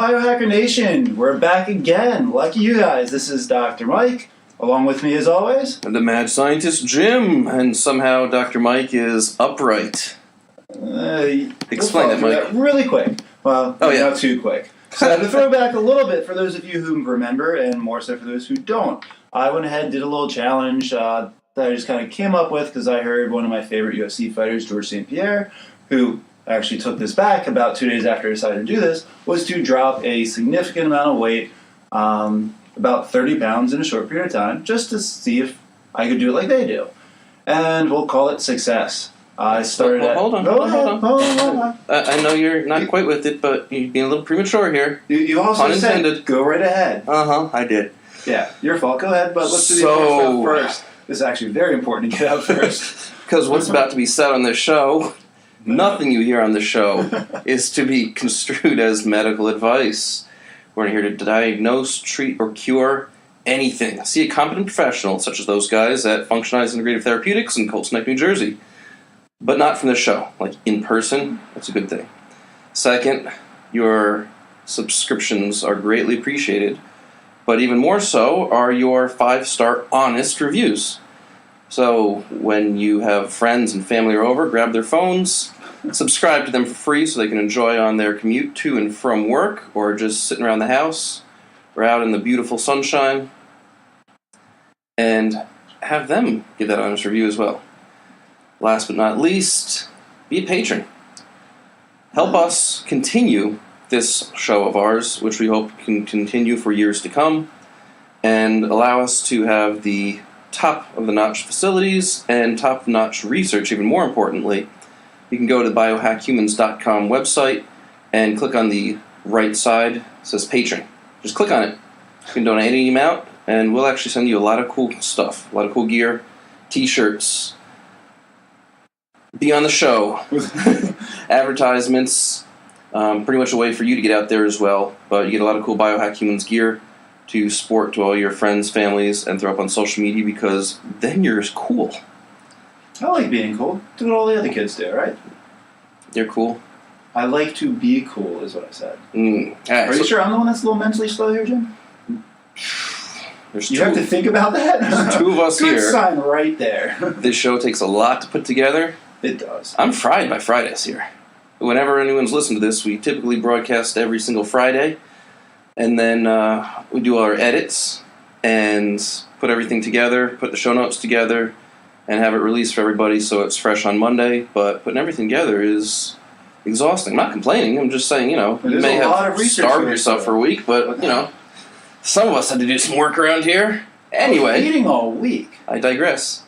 Biohacker Nation, we're back again. Lucky you guys. This is Dr. Mike, along with me as always. And the mad scientist Jim, and somehow Dr. Mike is upright. Explain it, Mike. Really quick. Well, not too quick. So to throw back a little bit for those of you who remember, and more so for those who don't, I went ahead and did a little challenge that I just kind of came up with because I heard one of my favorite UFC fighters, Georges St. Pierre, who actually took this back about 2 days after I decided to do this, was to drop a significant amount of weight, about 30 pounds in a short period of time, just to see if I could do it like they do. And we'll call it success. I started Hold on. I know you're not quite with it, but you're being a little premature here. You also said, go right ahead. I did. Yeah, your fault. Go ahead, but let's do the important stuff first. This is actually very important to get out first. Because what's about to be said on this show, nothing you hear on the show is to be construed as medical advice. We're here to diagnose, treat, or cure anything. See a competent professional, such as those guys at Functionize Integrative Therapeutics in Colts Neck, New Jersey. But not from the show. Like, in person, that's a good thing. Second, your subscriptions are greatly appreciated. But even more so are your 5-star honest reviews. So when you have friends and family are over, grab their phones, subscribe to them for free so they can enjoy on their commute to and from work, or just sitting around the house, or out in the beautiful sunshine, and have them give that honest review as well. Last but not least, be a patron. Help us continue this show of ours, which we hope can continue for years to come, and allow us to have the top-of-the-notch facilities and top-notch research, even more importantly. You can go to the biohackhumans.com website and click on the right side. It says Patron. Just click on it. You can donate any amount, and we'll actually send you a lot of cool stuff, a lot of cool gear, t-shirts, be on the show, advertisements, pretty much a way for you to get out there as well. But you get a lot of cool Biohack Humans gear to sport to all your friends, families, and throw up on social media, because then you're cool. I like being cool. Do what all the other kids do, right? You're cool. I like to be cool, is what I said. Right, Are you sure I'm the one that's a little mentally slow here, Jim? You have to think about that? There's two of us Good here. Good sign right there. This show takes a lot to put together. It does. I'm fried by Fridays here. Whenever anyone's listened to this, we typically broadcast every single Friday. And then we do our edits and put everything together, put the show notes together, and have it released for everybody so it's fresh on Monday. But putting everything together is exhausting. I'm not complaining. I'm just saying, you may have starved yourself for a week, but, some of us had to do some work around here. Anyway. I was eating all week. I digress.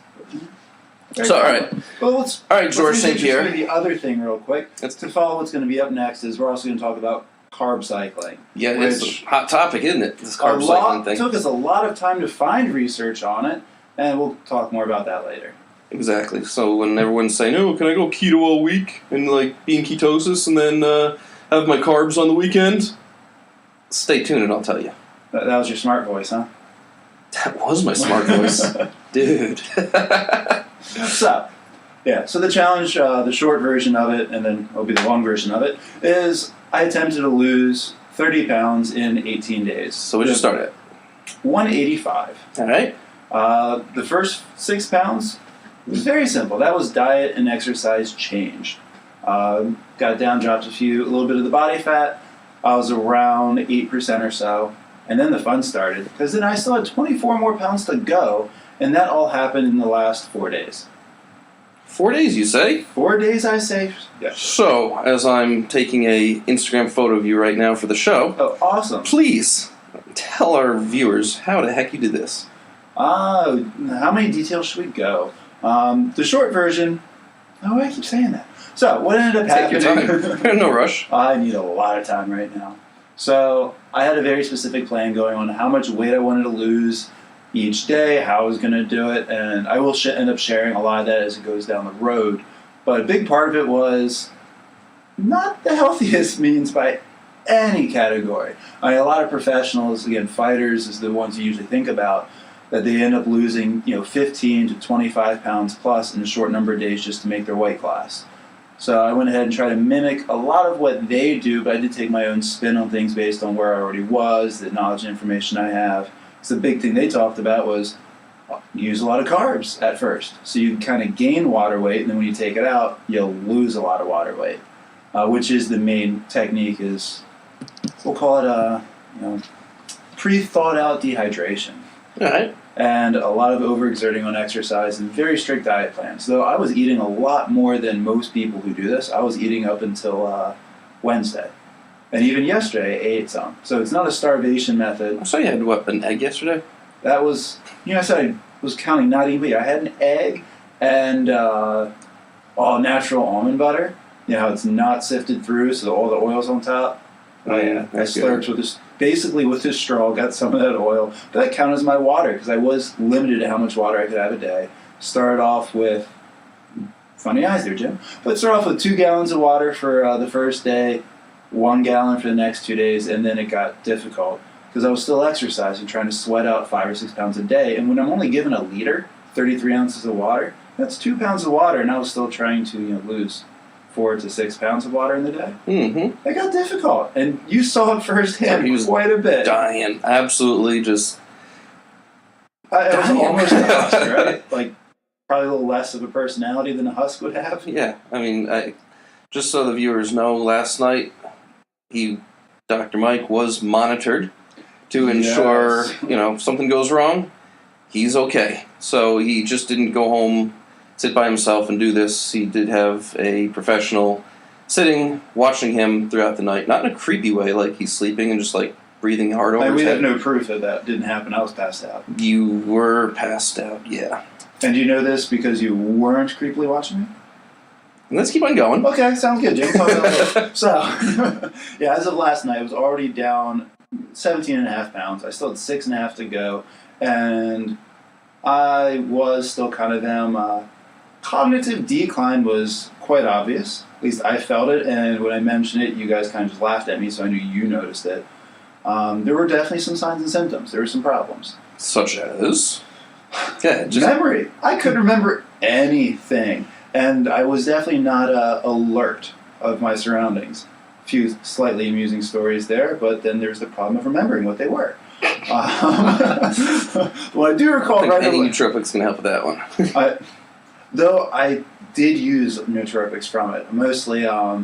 So, all right. Well, all right, Georges St. Pierre. The other thing real quick, to follow what's going to be up next is we're also going to talk about carb cycling. Yeah, it's a hot topic, isn't it? This carb cycling thing. It took us a lot of time to find research on it, and we'll talk more about that later. Exactly. So when everyone's saying, "Oh, can I go keto all week and be in ketosis and then have my carbs on the weekend?" Stay tuned, and I'll tell you. That was your smart voice, huh? That was my smart voice, dude. So the challenge, the short version of it, and then it'll be the long version of it, is I attempted to lose 30 pounds in 18 days. So what did you start at? 185. All right. The first 6 pounds was very simple. That was diet and exercise change. Got down, dropped a little bit of the body fat. I was around 8% or so. And then the fun started, because then I still had 24 more pounds to go, and that all happened in the last 4 days. 4 days, you say? 4 days, I say. Yes. So, as I'm taking a Instagram photo of you right now for the show, oh, awesome! Please tell our viewers how the heck you did this. How many details should we go? The short version. Oh, I keep saying that. So, what ended up happening? Take your time. No rush. I need a lot of time right now. So I had a very specific plan going on how much weight I wanted to lose each day, how I was going to do it, and I will end up sharing a lot of that as it goes down the road. But a big part of it was not the healthiest means by any category. A lot of professionals, again, fighters is the ones you usually think about, that they end up losing 15 to 25 pounds plus in a short number of days just to make their weight class. So I went ahead and tried to mimic a lot of what they do, but I did take my own spin on things based on where I already was, the knowledge and information I have. So the big thing they talked about was use a lot of carbs at first. So you kind of gain water weight, and then when you take it out, you'll lose a lot of water weight, which is the main technique is, we'll call it pre-thought out dehydration. All right. And a lot of overexerting on exercise and very strict diet plans. Though I was eating a lot more than most people who do this. I was eating up until Wednesday. And even yesterday, I ate some. So it's not a starvation method. I saw you had, an egg yesterday? That was, I said I was counting not eating, but yeah, I had an egg and all natural almond butter. You know, it's not sifted through, so all the oil's on top. Oh, yeah. I slurped with this, basically with this straw, got some of that oil. But that counted as my water, because I was limited to how much water I could have a day. Started off with, funny eyes there, Jim, but started off with 2 gallons of water for the first day, 1 gallon for the next 2 days, and then it got difficult, because I was still exercising, trying to sweat out 5 or 6 pounds a day. And when I'm only given a liter, 33 ounces of water, that's 2 pounds of water, and I was still trying to lose 4 to 6 pounds of water in the day. Mm-hmm. It got difficult, and you saw it firsthand. He was quite a bit. Dying, absolutely, just. I was almost a husk, right? Like probably a little less of a personality than a husk would have. Yeah, I mean, just so the viewers know, last night Dr. Mike was monitored to ensure if something goes wrong, he's okay. So he just didn't go home, sit by himself and do this. He did have a professional sitting, watching him throughout the night. Not in a creepy way, like he's sleeping and just like breathing hard over his we head. have no proof that didn't happen. I was passed out. You were passed out, yeah. And you know this because you weren't creepily watching me? Let's keep on going. Okay, sounds good, Jim. So, yeah, as of last night, I was already down 17.5 pounds. I still had 6.5 to go. And I was still kind of them. Cognitive decline was quite obvious. At least I felt it, and when I mentioned it, you guys kind of just laughed at me, so I knew you noticed it. There were definitely some signs and symptoms. There were some problems. Such as? Yeah, just memory. I couldn't remember anything, and I was definitely not alert of my surroundings. A few slightly amusing stories there, but then there's the problem of remembering what they were. Well, I do recall I think any nootropics can help with that one. Though I did use nootropics from it, mostly, I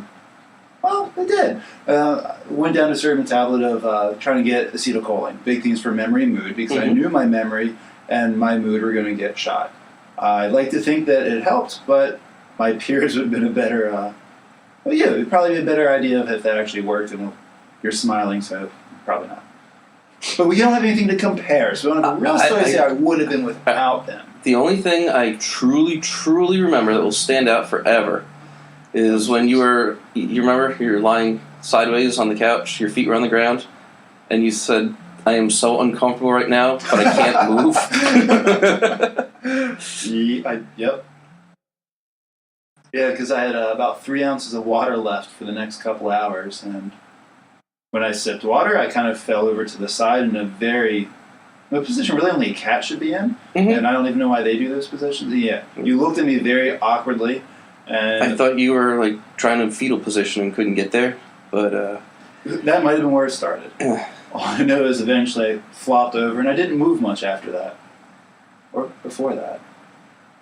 did. Went down a certain tablet of trying to get acetylcholine. Big things for memory and mood, because I knew my memory and my mood were going to get shot. I'd like to think that it helped, but my peers would have been a better, it would probably be a better idea of if that actually worked, and you're smiling, so probably not. But we don't have anything to compare, so we don't have a real story to say I would have been without them. The only thing I truly, truly remember that will stand out forever is when you remember, you're lying sideways on the couch, your feet were on the ground, and you said, "I am so uncomfortable right now, but I can't move." Yep. Yeah, because I had about 3 ounces of water left for the next couple hours, and when I sipped water, I kind of fell over to the side in a position really only a cat should be in, and I don't even know why they do those positions. Yeah, you looked at me very awkwardly, and I thought you were like trying to fetal position and couldn't get there, but that might have been where it started. All I know is eventually I flopped over, and I didn't move much after that, or before that.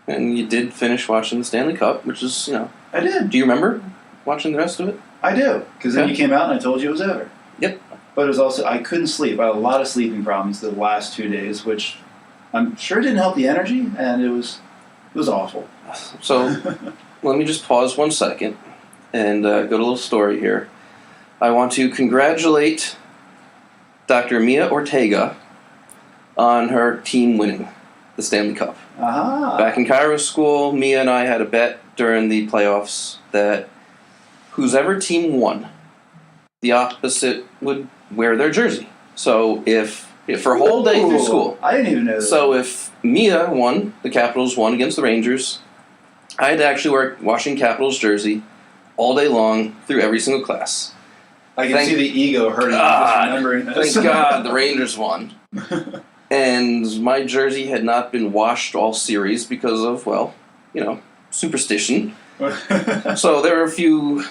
And you did finish watching the Stanley Cup, which is, I did. Do you remember watching the rest of it? I do, because then you came out and I told you it was over. Yep. But it was also, I couldn't sleep. I had a lot of sleeping problems the last 2 days, which I'm sure didn't help the energy, and it was awful. So, let me just pause 1 second and go to a little story here. I want to congratulate Dr. Mia Ortega on her team winning the Stanley Cup. Back in Cairo school, Mia and I had a bet during the playoffs that whoever team won, the opposite would wear their jersey. So if for a whole day through school. I didn't even know that. So if Mia won, the Capitals won against the Rangers, I had to actually wear a Washington Capitals jersey all day long through every single class. I can see the ego hurting just remembering this. Thank God the Rangers won. And my jersey had not been washed all series because of, superstition. So there were a few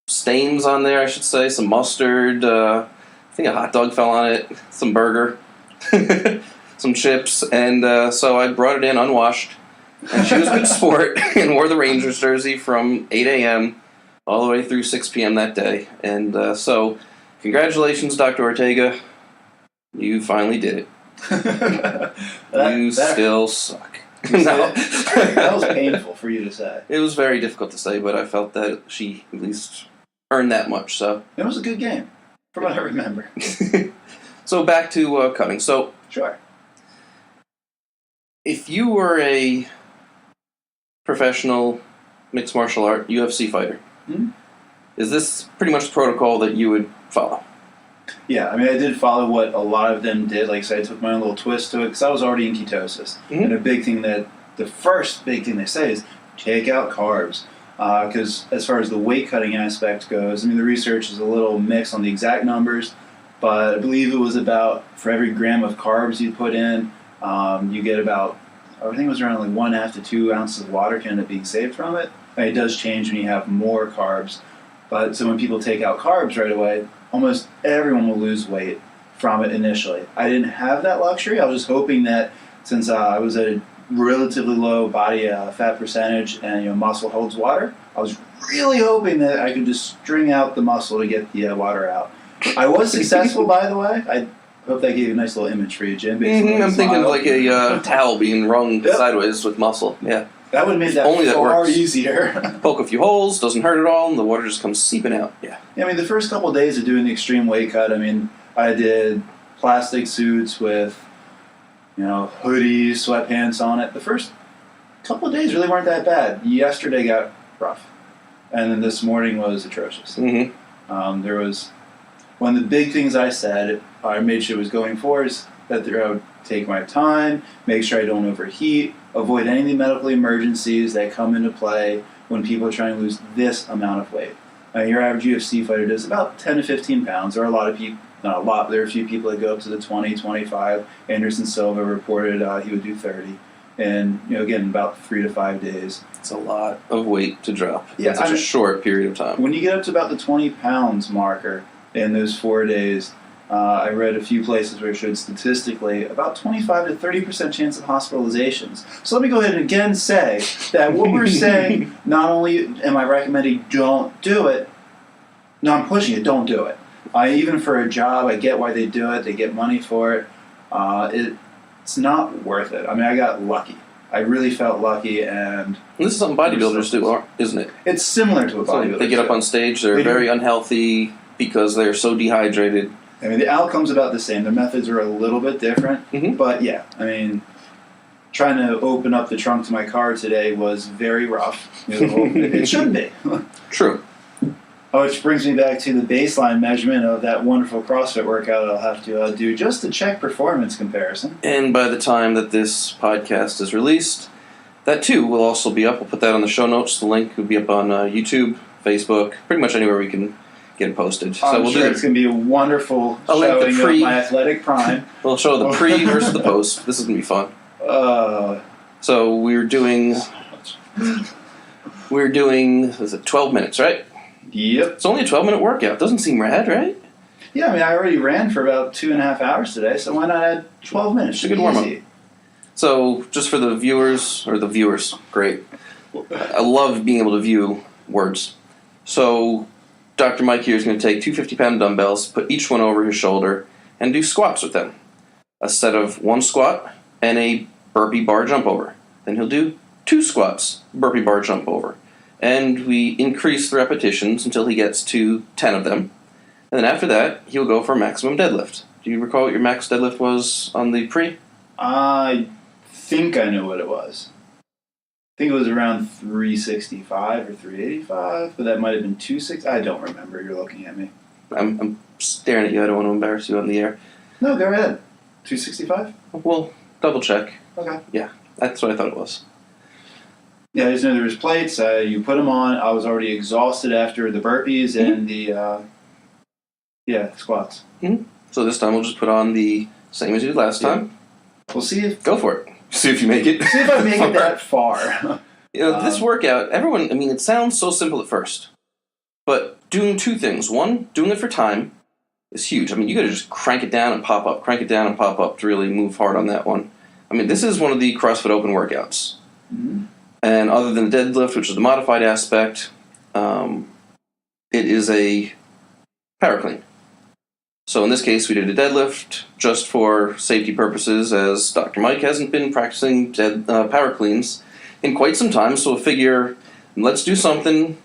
stains on there, I should say. Some mustard. I think a hot dog fell on it. Some burger. Some chips. And so I brought it in unwashed. And she was a good sport and wore the Rangers jersey from 8 a.m. all the way through 6 p.m. that day. And so, congratulations, Dr. Ortega. You finally did it. You still suck. No. That was painful for you to say. It was very difficult to say, but I felt that she at least earned that much. So it was a good game, from what I remember. So back to cutting. So sure. If you were a professional mixed martial art UFC fighter, is this pretty much the protocol that you would follow? Yeah, I mean, I did follow what a lot of them did. Like I said, I took my own little twist to it because I was already in ketosis. And the first big thing they say is take out carbs. Because as far as the weight cutting aspect goes, I mean, the research is a little mixed on the exact numbers, but I believe it was about, for every gram of carbs you put in, you get about, I think it was around like 1.5 to 2 ounces of water can end up being saved from it. And it does change when you have more carbs. But so when people take out carbs right away, almost everyone will lose weight from it initially. I didn't have that luxury. I was just hoping that since I was at a relatively low body fat percentage and muscle holds water, I was really hoping that I could just string out the muscle to get the water out. I was successful, by the way. I hope that gave you a nice little image for you, Jim. I'm thinking like a towel being wrung sideways with muscle. Yeah. That would have made that far easier. Poke a few holes, doesn't hurt at all, and the water just comes seeping out. Yeah. I mean, the first couple of days of doing the extreme weight cut, I mean, I did plastic suits with, hoodies, sweatpants on it. The first couple of days really weren't that bad. Yesterday got rough. And then this morning was atrocious. There was, one of the big things I said, I made sure was going forward, is that I would take my time, make sure I don't overheat, avoid any of the medical emergencies that come into play when people are trying to lose this amount of weight. Your average UFC fighter does about 10 to 15 pounds. There are a lot of people, not a lot, but there are a few people that go up to the 20, 25. Anderson Silva reported he would do 30. And, again, about 3 to 5 days. It's a lot of weight to drop in such a short period of time. When you get up to about the 20 pounds marker in those 4 days, I read a few places where it showed statistically about 25 to 30% chance of hospitalizations. So let me go ahead and again say that what we're saying, not only am I recommending don't do it, no, I'm pushing it, don't do it. Even for a job, I get why they do it, they get money for it. It's not worth it. I mean, I got lucky. I really felt lucky, and this is something bodybuilders do, isn't it? It's similar to a bodybuilder. They get up on stage, they're very unhealthy because they're so dehydrated. I mean, the outcome's about the same. The methods are a little bit different, but yeah, I mean, trying to open up the trunk to my car today was very rough. It should be. True. Which brings me back to the baseline measurement of that wonderful CrossFit workout I'll have to do just to check performance comparison. And by the time that this podcast is released, that too will also be up. We'll put that on the show notes. The link will be up on YouTube, Facebook, pretty much anywhere we can get it posted. I'm sure it's going to be a wonderful showing of my athletic prime. We'll show the pre versus the post. This is going to be fun. So we're doing, is it 12 minutes, right? Yep. It's only a 12-minute workout. Doesn't seem rad, right? Yeah, I mean, I already ran for about 2.5 hours today, so why not add 12 minutes? It's a good warm-up. So, just for the viewers, great. I love being able to view words. So, Dr. Mike here is going to take 2 50-pound dumbbells, put each one over his shoulder, and do squats with them. A set of 1 squat and a burpee bar jump over. Then he'll do 2 squats, burpee bar jump over. And we increase the repetitions until he gets to 10 of them. And then after that, he'll go for a maximum deadlift. Do you recall what your max deadlift was on the pre? I think I know what it was. I think it was around 365 or 385, but that might have been 260. I don't remember. You're looking at me. I'm staring at you. I don't want to embarrass you on the air. No, go ahead. 265? Well, double check. Okay. Yeah, that's what I thought it was. Yeah, I just know there was plates. You put them on. I was already exhausted after the burpees and the squats. Mm-hmm. So this time we'll just put on the same as you did last time. We'll see if... Go for it. See if you make it. See if I make it that far. This workout, everyone, I mean, it sounds so simple at first, but doing two things. One, doing it for time is huge. I mean, you got to just crank it down and pop up, crank it down and pop up to really move hard on that one. I mean, this is one of the CrossFit Open workouts. Mm-hmm. And other than the deadlift, which is the modified aspect, it is a power clean. So in this case, we did a deadlift just for safety purposes, as Dr. Mike hasn't been practicing power cleans in quite some time, so we'll figure, let's do something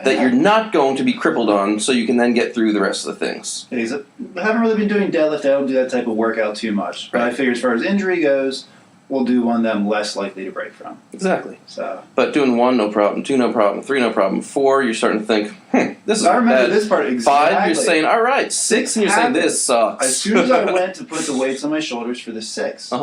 that you're not going to be crippled on so you can then get through the rest of the things. I haven't really been doing deadlift. I don't do that type of workout too much. But I figure as far as injury goes, we'll do one that I'm less likely to break from. Exactly. So, but doing 1, no problem. 2, no problem. 3, no problem. 4, you're starting to think, this is I remember bad. This part exactly. 5, you're saying, all right. 6, and you're saying, this sucks. As soon as I went to put the weights on my shoulders for the 6,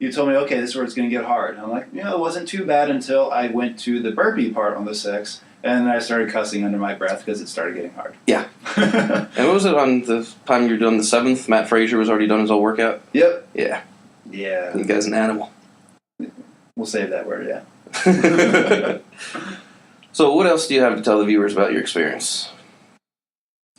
you told me, okay, this is where it's going to get hard. And I'm like, it wasn't too bad until I went to the burpee part on the 6, and then I started cussing under my breath because it started getting hard. Yeah. And what was it on the time you were doing the 7th? Matt Frazier was already done his whole workout? Yep. Yeah. Yeah. You guy's an animal. We'll save that word, yeah. So what else do you have to tell the viewers about your experience?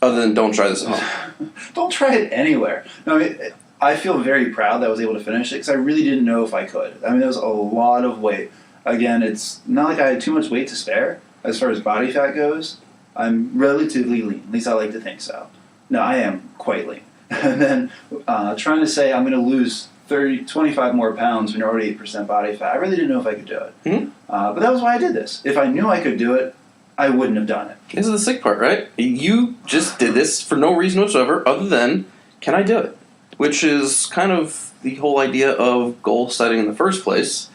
Other than don't try this at home. Don't try it anywhere. No, I feel very proud that I was able to finish it because I really didn't know if I could. I mean, there was a lot of weight. Again, it's not like I had too much weight to spare. As far as body fat goes, I'm relatively lean. At least I like to think so. No, I am quite lean. And then trying to say I'm going to lose 25 more pounds when you're already 8% body fat, I really didn't know if I could do it. Mm-hmm. But that was why I did this. If I knew I could do it, I wouldn't have done it. This is the sick part, right? You just did this for no reason whatsoever other than, can I do it? Which is kind of the whole idea of goal setting in the first place.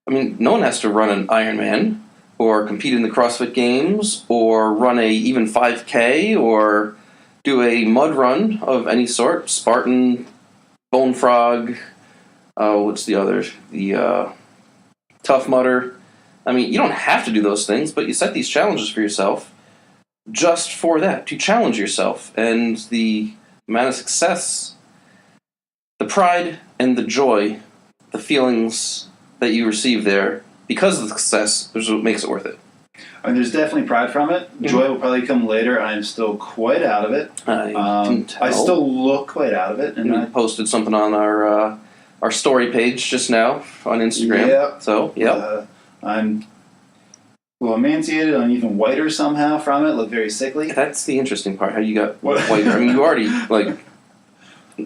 I mean, no one has to run an Ironman or compete in the CrossFit Games or run a even 5K or do a mud run of any sort, Spartan, Bone Frog, what's the other? The Tough Mudder. I mean, you don't have to do those things, but you set these challenges for yourself just for that, to challenge yourself. And the amount of success, the pride and the joy, the feelings that you receive there because of the success is what makes it worth it. I mean, there's definitely pride from it. Joy will probably come later. I'm still quite out of it. I can tell. I still look quite out of it. And I posted something on our story page just now on Instagram. Yeah. So, yeah. I'm emaciated. I'm even whiter somehow from it. Look very sickly. That's the interesting part. How you got whiter? I mean, you already,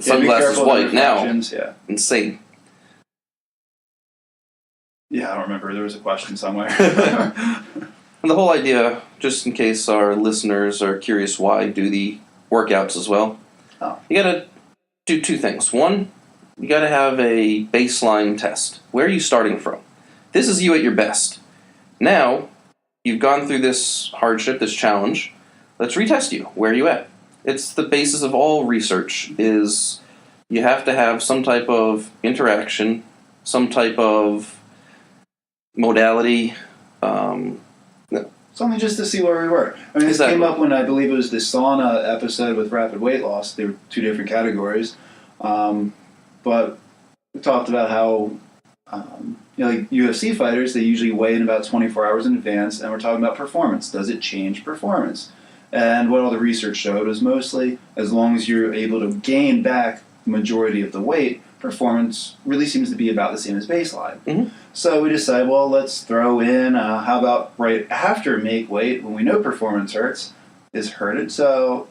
sunglasses white now. Yeah. Insane. Yeah, I don't remember. There was a question somewhere. And the whole idea, just in case our listeners are curious why do the workouts as well, you got to do two things. One, you got to have a baseline test. Where are you starting from? This is you at your best. Now, you've gone through this hardship, this challenge. Let's retest you. Where are you at? It's the basis of all research is you have to have some type of interaction, some type of modality. Something just to see where we were. I mean, this came up when I believe it was the sauna episode with rapid weight loss. They were two different categories. But we talked about how, like UFC fighters, they usually weigh in about 24 hours in advance, and we're talking about performance. Does it change performance? And what all the research showed was mostly as long as you're able to gain back the majority of the weight, performance really seems to be about the same as baseline. Mm-hmm. So we decided, well, let's throw in, how about right after make weight, when we know performance is hurted. So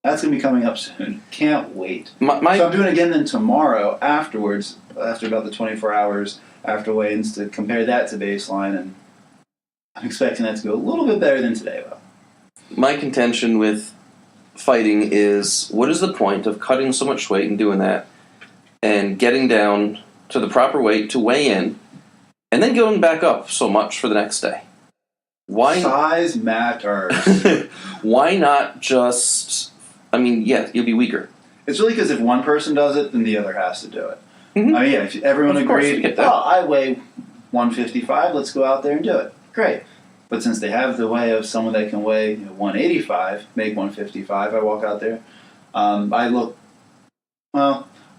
that's going to be coming up soon. Can't wait. So I'm doing it again then tomorrow afterwards, after about the 24 hours after weigh-ins, to compare that to baseline, and I'm expecting that to go a little bit better than today will. My contention with fighting is, what is the point of cutting so much weight and doing that and getting down to the proper weight to weigh in and then going back up so much for the next day? Why? Size matters. Why not just, yeah, you'll be weaker. It's really because if one person does it, then the other has to do it. Mm-hmm. If everyone agreed, I weigh 155, let's go out there and do it. Great. But since they have the way of someone that can weigh 185, make 155, I walk out there. I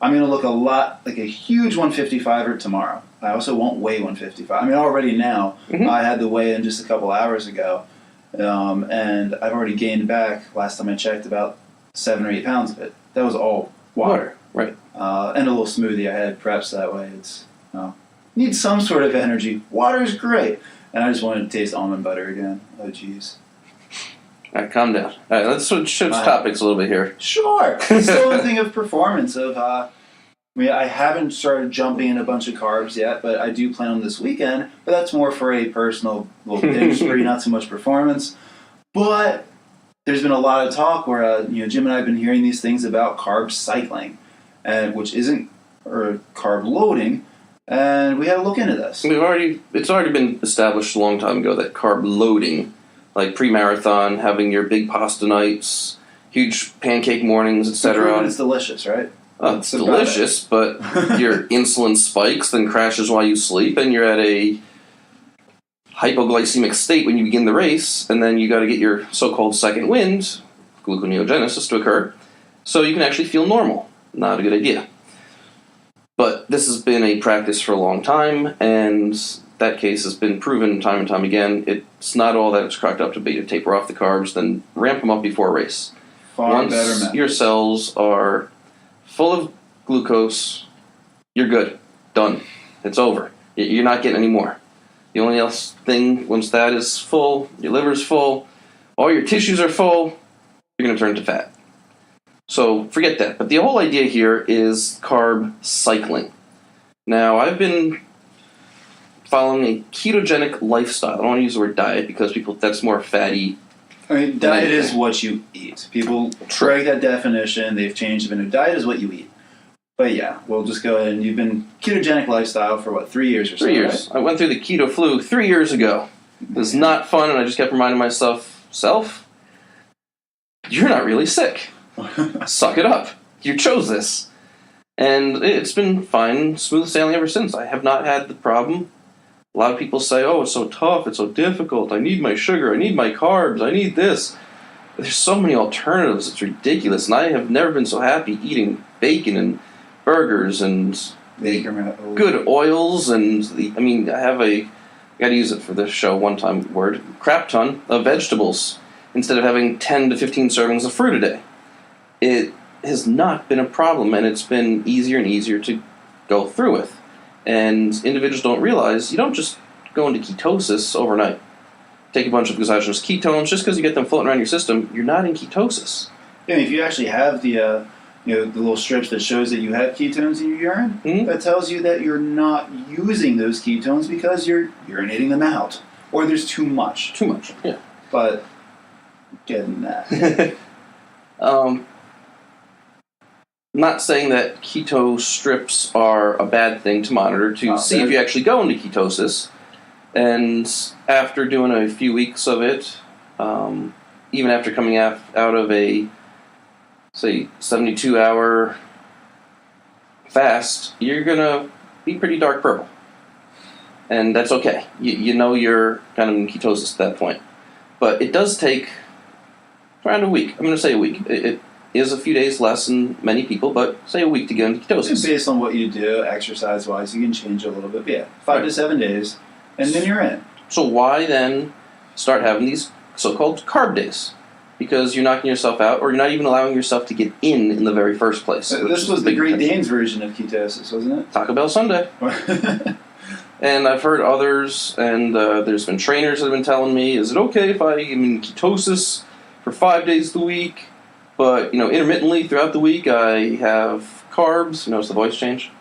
I'm going to look a lot like a huge 155er tomorrow. I also won't weigh 155. I mean, already now, I had the weigh in just a couple hours ago, and I've already gained back, last time I checked, about 7 or 8 pounds of it. That was all water. Right. And a little smoothie I had preps that way. It's need some sort of energy. Water's great. And I just wanted to taste almond butter again. Oh, jeez. All right, calm down. All right, let's switch topics a little bit here. Sure. Still a thing of performance. I haven't started jumping in a bunch of carbs yet, but I do plan on this weekend. But that's more for a personal little binge spree, not so much performance. But there's been a lot of talk where Jim and I have been hearing these things about carb cycling, and which isn't carb loading. And we had to look into this. It's already been established a long time ago that carb loading, like pre-marathon, having your big pasta nights, huge pancake mornings, etc. It's delicious, right? It's delicious, but your insulin spikes, then crashes while you sleep, and you're at a hypoglycemic state when you begin the race, and then you got to get your so-called second wind, gluconeogenesis, to occur, so you can actually feel normal. Not a good idea. But this has been a practice for a long time, and that case has been proven time and time again. It's not all that it's cracked up to be to taper off the carbs, then ramp them up before a race. Once your cells are full of glucose, you're good. Done. It's over. You're not getting any more. The only else thing, once that is full, your liver's full, all your tissues are full, you're going to turn to fat. So forget that. But the whole idea here is carb cycling. Now, I've been following a ketogenic lifestyle. I don't want to use the word diet because that's more fatty. I mean, diet is what you eat. People break that definition. They've changed it. Diet is what you eat. But yeah, we'll just go ahead and you've been ketogenic lifestyle for 3 years or so? 3 years. Right? I went through the keto flu 3 years ago. It was not fun, and I just kept reminding myself, you're not really sick. Suck it up. You chose this. And it's been fine, smooth sailing ever since. I have not had the problem. A lot of people say, oh, it's so tough, it's so difficult, I need my sugar, I need my carbs, I need this. There's so many alternatives, it's ridiculous. And I have never been so happy eating bacon and burgers and good oils. And I got to use it for this show one-time word, crap ton of vegetables instead of having 10 to 15 servings of fruit a day. It has not been a problem, and it's been easier and easier to go through with. And individuals don't realize you don't just go into ketosis overnight. Take a bunch of exogenous ketones, just because you get them floating around your system, you're not in ketosis. Yeah, if you actually have the little strips that shows that you have ketones in your urine, that tells you that you're not using those ketones because you're urinating them out, or there's too much. Too much, yeah. But getting that. Not saying that keto strips are a bad thing to monitor to see if you actually go into ketosis. And after doing a few weeks of it, even after coming out of a, say, 72-hour fast, you're going to be pretty dark purple. And that's okay. You know you're kind of in ketosis at that point. But it does take around a week. I'm going to say a week. It is a few days less than many people, but say a week to get into ketosis. Based on what you do, exercise-wise, you can change it a little bit. But yeah, 5 to 7 days, and then you're in. So why then start having these so-called carb days? Because you're knocking yourself out, or you're not even allowing yourself to get in the very first place. This was the Great Dane's version of ketosis, wasn't it? Taco Bell Sunday. And I've heard others, and there's been trainers that have been telling me, is it okay if I am in ketosis for 5 days a week? But, intermittently throughout the week, I have carbs. Notice the voice change?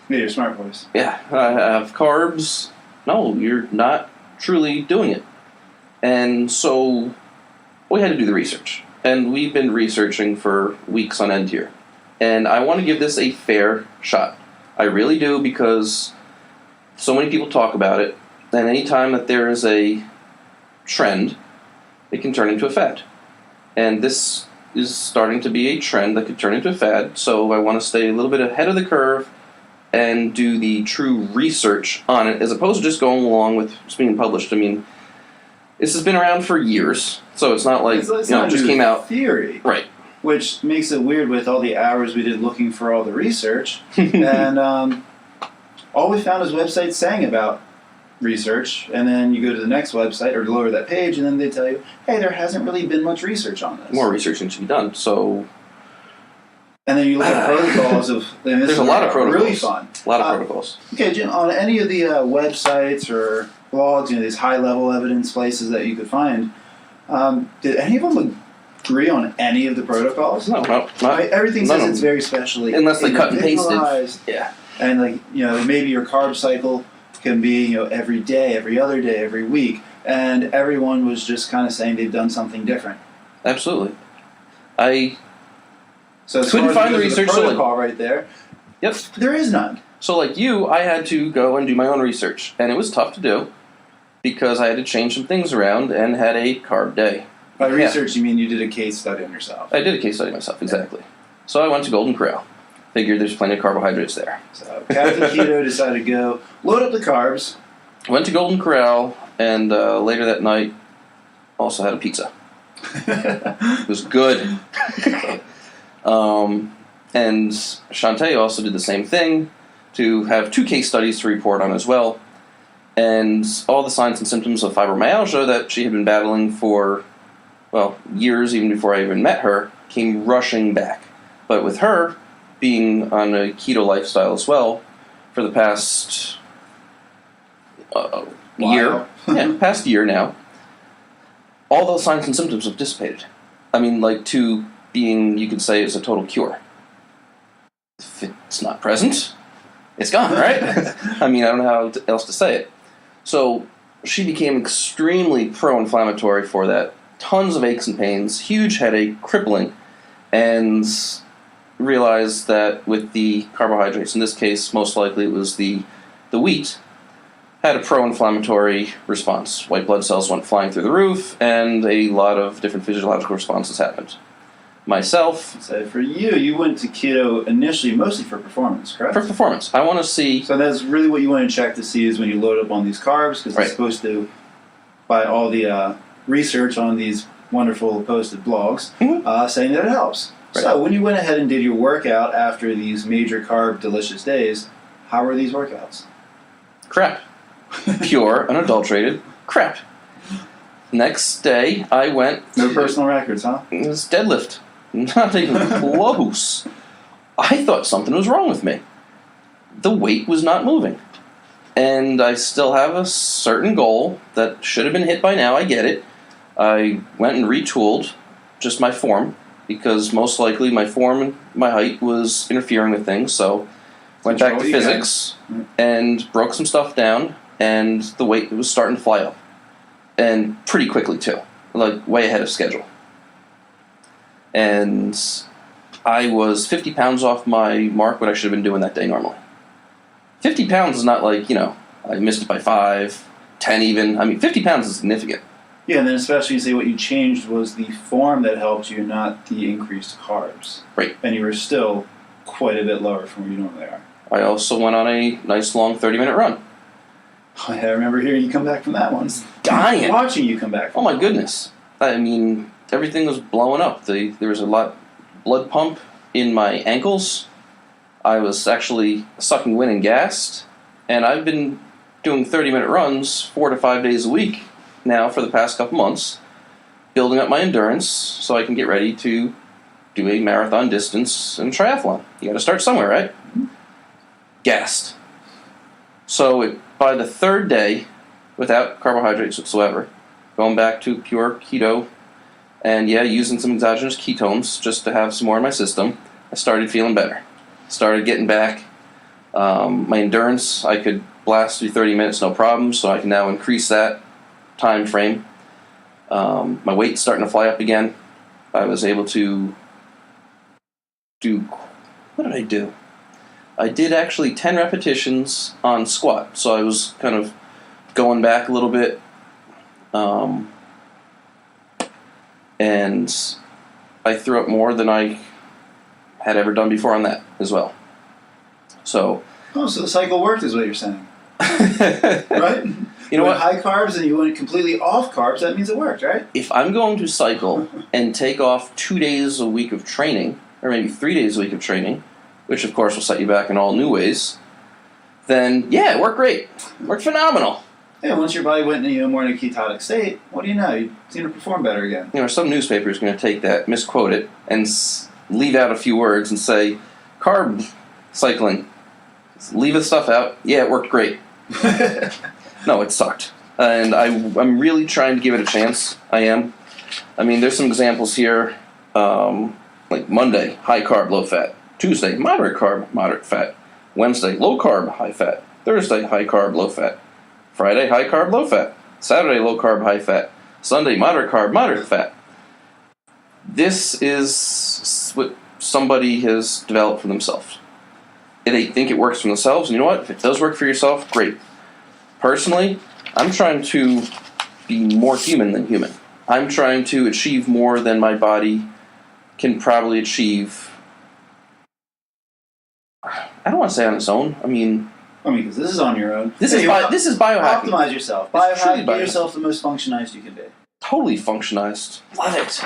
Yeah, your smart voice. Yeah, I have carbs. No, you're not truly doing it. And so we had to do the research. And we've been researching for weeks on end here. And I want to give this a fair shot. I really do, because so many people talk about it. And any time that there is a trend, it can turn into a fad. And this is starting to be a trend that could turn into a fad, so I want to stay a little bit ahead of the curve and do the true research on it, as opposed to just going along with what's being published. I mean, this has been around for years, so it's not like it's it just came out. Theory, right? which makes it weird with all the hours we did looking for all the research. And all we found is websites saying about research, and then you go to the next website or lower that page, and then they tell you, hey, there hasn't really been much research on this. More research needs to be done. So, and then you look at protocols of. There's a lot of protocols. Really fun. A lot of protocols. Okay, Jim. On any of the websites or blogs, these high-level evidence places that you could find, did any of them agree on any of the protocols? No, not everything says it's very specially unless they cut and pasted. Yeah, and maybe your carb cycle can be every day, every other day, every week, and everyone was just kind of saying they've done something different. Absolutely, so couldn't find the research. Protocol right there. Yep, there is none. So like you, I had to go and do my own research, and it was tough to do because I had to change some things around and had a carb day. By research, you mean you did a case study on yourself? I did a case study myself, exactly. So I went to Golden Corral. Figured there's plenty of carbohydrates there. So Captain Keto decided to go load up the carbs. Went to Golden Corral, and later that night also had a pizza. It was good. And Chantea also did the same thing, to have 2 case studies to report on as well. And all the signs and symptoms of fibromyalgia that she had been battling for, years even before I even met her, came rushing back. But with her being on a keto lifestyle as well for the past past year now, all those signs and symptoms have dissipated. I mean, to being, you could say, is a total cure. If it's not present, it's gone, right? I mean, I don't know how else to say it. So she became extremely pro-inflammatory for that. Tons of aches and pains, huge headache, crippling, and realized that with the carbohydrates, in this case, most likely it was the wheat, had a pro-inflammatory response. White blood cells went flying through the roof, and a lot of different physiological responses happened. Myself... So for you went to keto initially mostly for performance, correct? For performance. I want to see... So that's really what you want to check to see is when you load up on these carbs, because it's supposed to, by all the research on these wonderful posted blogs, saying that it helps. Right. So when you went ahead and did your workout after these major carb delicious days, how were these workouts? Crap. Pure, unadulterated crap. Next day, I went... No personal records, huh? It was deadlift. Not even close. I thought something was wrong with me. The weight was not moving. And I still have a certain goal that should have been hit by now, I get it. I went and retooled just my form, because most likely my form and my height was interfering with things, so went back to physics and broke some stuff down, and the weight was starting to fly up. And pretty quickly, too. Way ahead of schedule. And I was 50 pounds off my mark, what I should have been doing that day normally. 50 pounds is not I missed it by 5, 10 even. I mean, 50 pounds is significant. Yeah, and then especially you say what you changed was the form that helped you, not the increased carbs. Right. And you were still quite a bit lower from where you normally are. I also went on a nice long 30-minute run. I remember hearing you come back from that one. Dying. Watching you come back from my goodness. I mean, everything was blowing up. There was a lot blood pump in my ankles. I was actually sucking wind and gassed. And I've been doing 30-minute runs 4 to 5 days a week now for the past couple months, building up my endurance so I can get ready to do a marathon distance and triathlon. You got to start somewhere, right? Mm-hmm. Gassed. So by the 3rd day, without carbohydrates whatsoever, going back to pure keto, and using some exogenous ketones just to have some more in my system, I started feeling better. Started getting back. My endurance, I could blast through 30 minutes no problem, so I can now increase that time frame. My weight's starting to fly up again. I was able to do... What did I do? I did actually 10 repetitions on squat, so I was kind of going back a little bit. And I threw up more than I had ever done before on that as well. So... Oh, so the cycle worked is what you're saying. Right? You know what? High carbs and you went completely off carbs, that means it worked, right? If I'm going to cycle and take off 2 days a week of training, or maybe 3 days a week of training, which of course will set you back in all new ways, then yeah, it worked great. Worked phenomenal. Yeah, once your body went into more in a ketotic state, what do you know? You seem to perform better again. You know, some newspaper is going to take that, misquote it, and leave out a few words and say, carb cycling. Leave the stuff out. Yeah, it worked great. No, it sucked. And I'm really trying to give it a chance. I am. I mean, there's some examples here, like Monday, high carb, low fat. Tuesday, moderate carb, moderate fat. Wednesday, low carb, high fat. Thursday, high carb, low fat. Friday, high carb, low fat. Saturday, low carb, high fat. Sunday, moderate carb, moderate fat. This is what somebody has developed for themselves. They think it works for themselves, and you know what? If it does work for yourself, great. Personally, I'm trying to be more human than human. I'm trying to achieve more than my body can probably achieve. I don't want to say on its own. I mean, because this is on your own. This is biohacking. Optimize yourself. Biohack, get yourself the most functionized you can be. Totally functionized. Love it.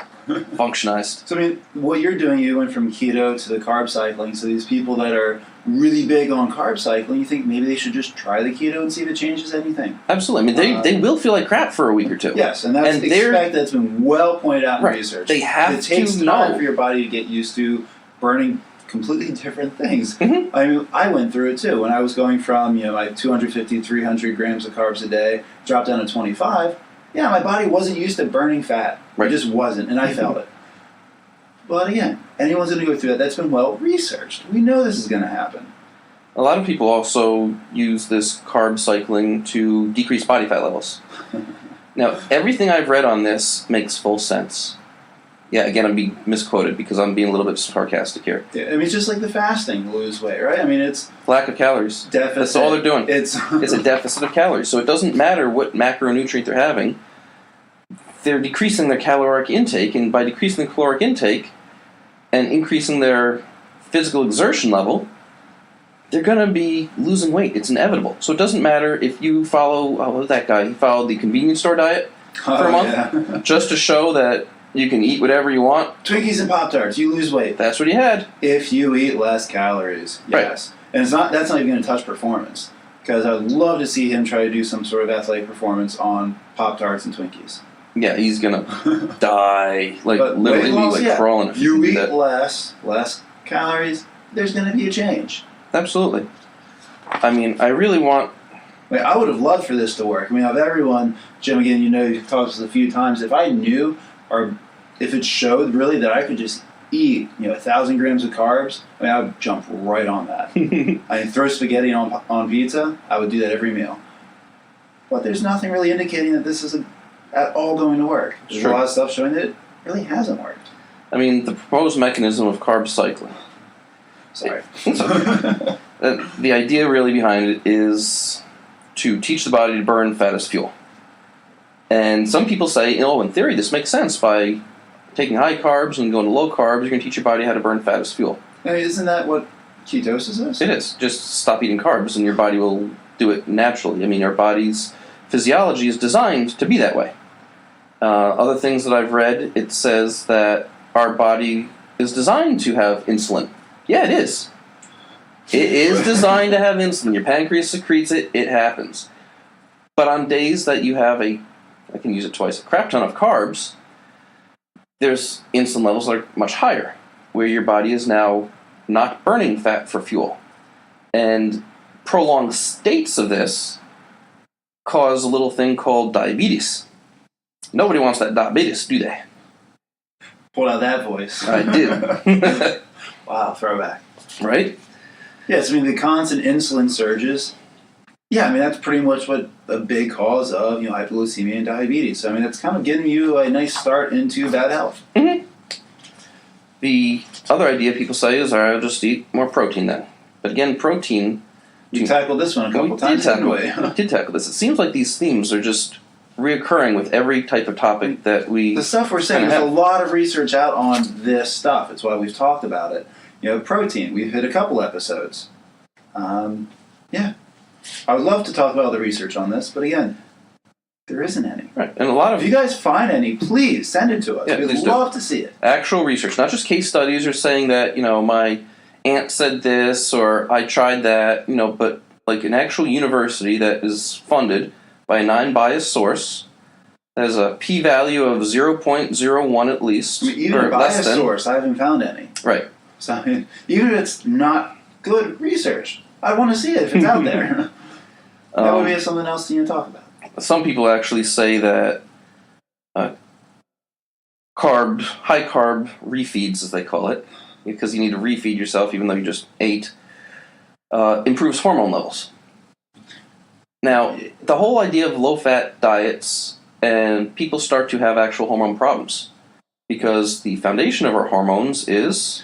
Functionized. So, I mean, what you're doing, you went from keto to the carb cycling. So these people that are really big on carb cycling, you think maybe they should just try the keto and see if it changes anything? Absolutely. I mean, they will feel like crap for a week or two. Yes, and that's been well pointed out in research. They have it takes to time know. for your body to get used to burning completely different things. Mm-hmm. I mean, I went through it too. When I was going from, like 250, 300 grams of carbs a day, dropped down to 25, yeah, my body wasn't used to burning fat. Right. It just wasn't, and I felt it. But again, anyone's going to go through that. That's been well researched. We know this is going to happen. A lot of people also use this carb cycling to decrease body fat levels. Now, everything I've read on this makes full sense. Yeah, again, I'm being misquoted because I'm being a little bit sarcastic here. Yeah, I mean, it's just like the fasting to lose weight, right? I mean, it's lack of calories. Deficit. That's all they're doing. It's a deficit of calories. So it doesn't matter what macronutrient they're having. They're decreasing their caloric intake, and by decreasing the caloric intake and increasing their physical exertion level, they're going to be losing weight. It's inevitable. So it doesn't matter if you follow, that guy, he followed the convenience store diet for a month just to show that you can eat whatever you want. Twinkies and Pop-Tarts, you lose weight. That's what he had. If you eat less calories, yes. Right. And that's not even going to touch performance. Because I would love to see him try to do some sort of athletic performance on Pop-Tarts and Twinkies. Yeah, he's going to die, literally crawling. If you eat less calories, there's going to be a change. Absolutely. I mean, I really want... I would have loved for this to work. I mean, of everyone, Jim, again, you've talked to us a few times, if I knew, or if it showed really that I could just eat, 1,000 grams of carbs, I would jump right on that. I throw spaghetti on pizza, I would do that every meal. But there's nothing really indicating that this is at all going to work. There's a lot of stuff showing that it really hasn't worked. I mean, the proposed mechanism of carb cycling. Sorry. The idea really behind it is to teach the body to burn fat as fuel. And some people say, in theory, this makes sense. By taking high carbs and going to low carbs, you're going to teach your body how to burn fat as fuel. I mean, isn't that what ketosis is? It is. Just stop eating carbs and your body will do it naturally. I mean, our body's physiology is designed to be that way. Other things that I've read, it says that our body is designed to have insulin. Yeah, it is. It is designed to have insulin. Your pancreas secretes it. It happens. But on days that you have I can use it twice, a crap ton of carbs, there's insulin levels that are much higher, where your body is now not burning fat for fuel. And prolonged states of this cause a little thing called diabetes. Nobody wants that diabetes, do they? Pulled out that voice. I did. Wow, throwback. Right? Yes, I mean, the constant insulin surges, yeah, I mean, that's pretty much what a big cause of, hypoglycemia and diabetes. So, I mean, that's kind of getting you a nice start into bad health. Mm-hmm. The other idea people say is, I'll just eat more protein then. But again, protein... We tackled this one a couple times, didn't we? We did tackle this. It seems like these themes are just reoccurring with every type of topic that we... The stuff we're saying, there's a lot of research out on this stuff. It's why we've talked about it. Protein, we've hit a couple episodes. Yeah. I would love to talk about the research on this, but again, there isn't any. Right, and a lot of... If you guys find any, please send it to us. Yeah, We'd love to see it. Actual research, not just case studies or saying that, my aunt said this or I tried that, but like an actual university that is funded by a non-biased source, has a p-value of 0.01 at least. Even a biased source, I haven't found any. Right. So, I mean, even if it's not good research, I want to see it if it's out there. That would be something else to talk about. Some people actually say that high carb refeeds, as they call it, because you need to refeed yourself even though you just ate, improves hormone levels. Now, the whole idea of low-fat diets, and people start to have actual hormone problems because the foundation of our hormones is...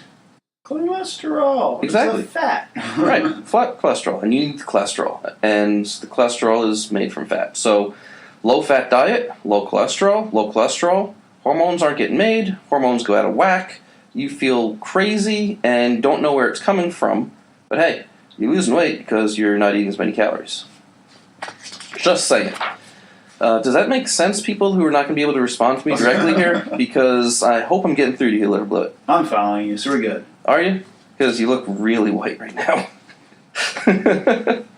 cholesterol. Exactly. It's a fat. Right. Flat cholesterol. And you need the cholesterol. And the cholesterol is made from fat. So, low-fat diet, low cholesterol, hormones aren't getting made, hormones go out of whack, you feel crazy and don't know where it's coming from. But hey, you're losing weight because you're not eating as many calories. Just saying. Does that make sense, people who are not going to be able to respond to me directly here? Because I hope I'm getting through to you, Little Blue. I'm following you, so we're good. Are you? Because you look really white right now.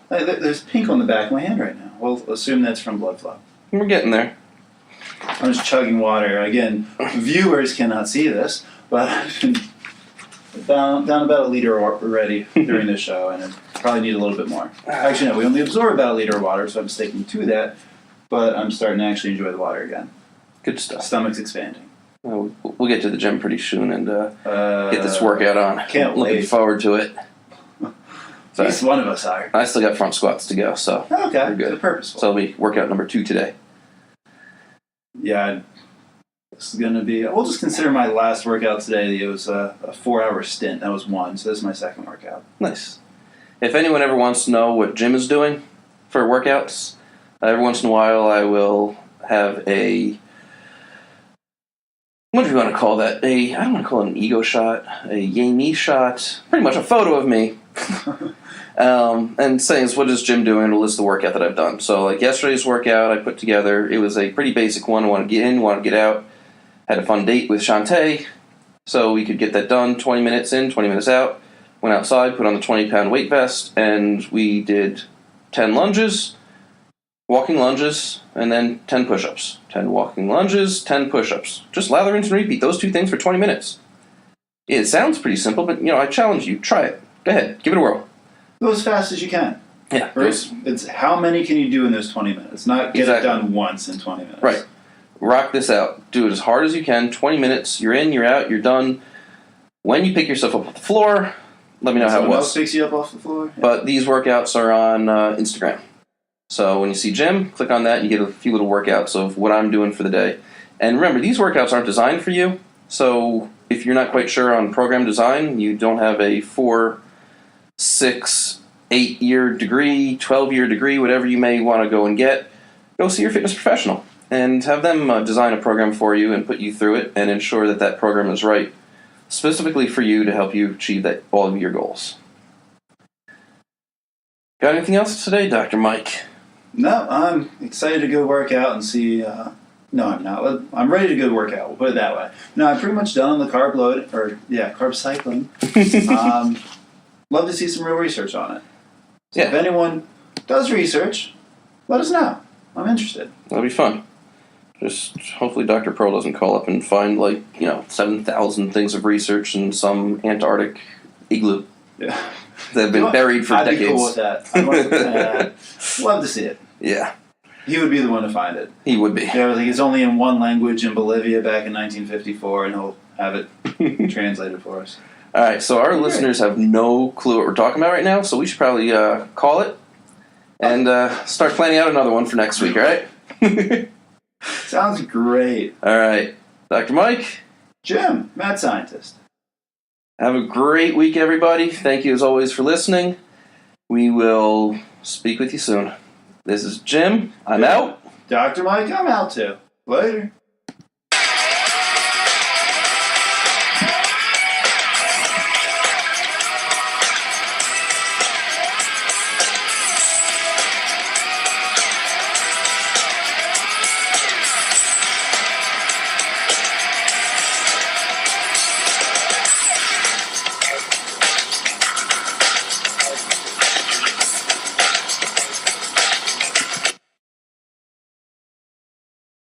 There's pink on the back of my hand right now. We'll assume that's from blood flow. We're getting there. I'm just chugging water. Again, viewers cannot see this, but I've been down about a liter already during this show, and I probably need a little bit more. Actually, no, we only absorb about a liter of water, so I'm sticking to that, but I'm starting to actually enjoy the water again. Good stuff. Stomach's expanding. We'll get to the gym pretty soon and get this workout on. Can't Looking wait. forward to it. At least one of us are. I still got front squats to go, so Okay, we're good. so purposeful. So it'll be workout number 2 today. Yeah, this is going to be... We'll just consider my last workout today. It was a 4-hour stint. That was one, so this is my second workout. Nice. If anyone ever wants to know what Jim is doing for workouts, every once in a while I will have a... What do you want to call that? I don't want to call it an ego shot, a yay me shot, pretty much a photo of me. And saying, what is Jim doing? We'll list the workout that I've done. So, like yesterday's workout I put together, it was a pretty basic one. I want to get in, want to get out. Had a fun date with Chantea, so we could get that done. 20 minutes in, 20 minutes out. Went outside, put on the 20-pound weight vest, and we did 10 lunges, walking lunges, and then 10 push-ups. 10 walking lunges, 10 push-ups. Just lather, rinse, and repeat those 2 things for 20 minutes. It sounds pretty simple, but I challenge you. Try it. Go ahead. Give it a whirl. Go as fast as you can. Yeah. It's how many can you do in those 20 minutes? Not get it done once in 20 minutes. Right. Rock this out. Do it as hard as you can. 20 minutes. You're in, you're out, you're done. When you pick yourself up off the floor, let me know how it Someone was. else picks you up off the floor? Yeah. But these workouts are on Instagram. So when you see Jim, click on that and you get a few little workouts of what I'm doing for the day. And remember, these workouts aren't designed for you. So if you're not quite sure on program design, you don't have a 4, 6, 8-year degree, 12-year degree, whatever you may want to go and get, go see your fitness professional and have them design a program for you and put you through it and ensure that that program is right specifically for you to help you achieve all of your goals. Got anything else today, Dr. Mike? No, I'm excited to go work out and see... no, I'm not. I'm ready to go work out. We'll put it that way. No, I'm pretty much done on the carb load, carb cycling. Love to see some real research on it. So if anyone does research, let us know. I'm interested. That'll be fun. Just hopefully Dr. Pearl doesn't call up and find 7,000 things of research in some Antarctic igloo. Yeah. That have been buried for decades. I'd be cool with that. I'd love to see it. Yeah. He would be the one to find it. He would be. Yeah, it's only in one language in Bolivia back in 1954, and he'll have it translated for us. All right, so our listeners have no clue what we're talking about right now, so we should probably call it and start planning out another one for next week, all right? Sounds great. All right. Dr. Mike? Jim, mad scientist. Have a great week, everybody. Thank you, as always, for listening. We will speak with you soon. This is Jim. I'm out. Dr. Mike, I'm out too. Later.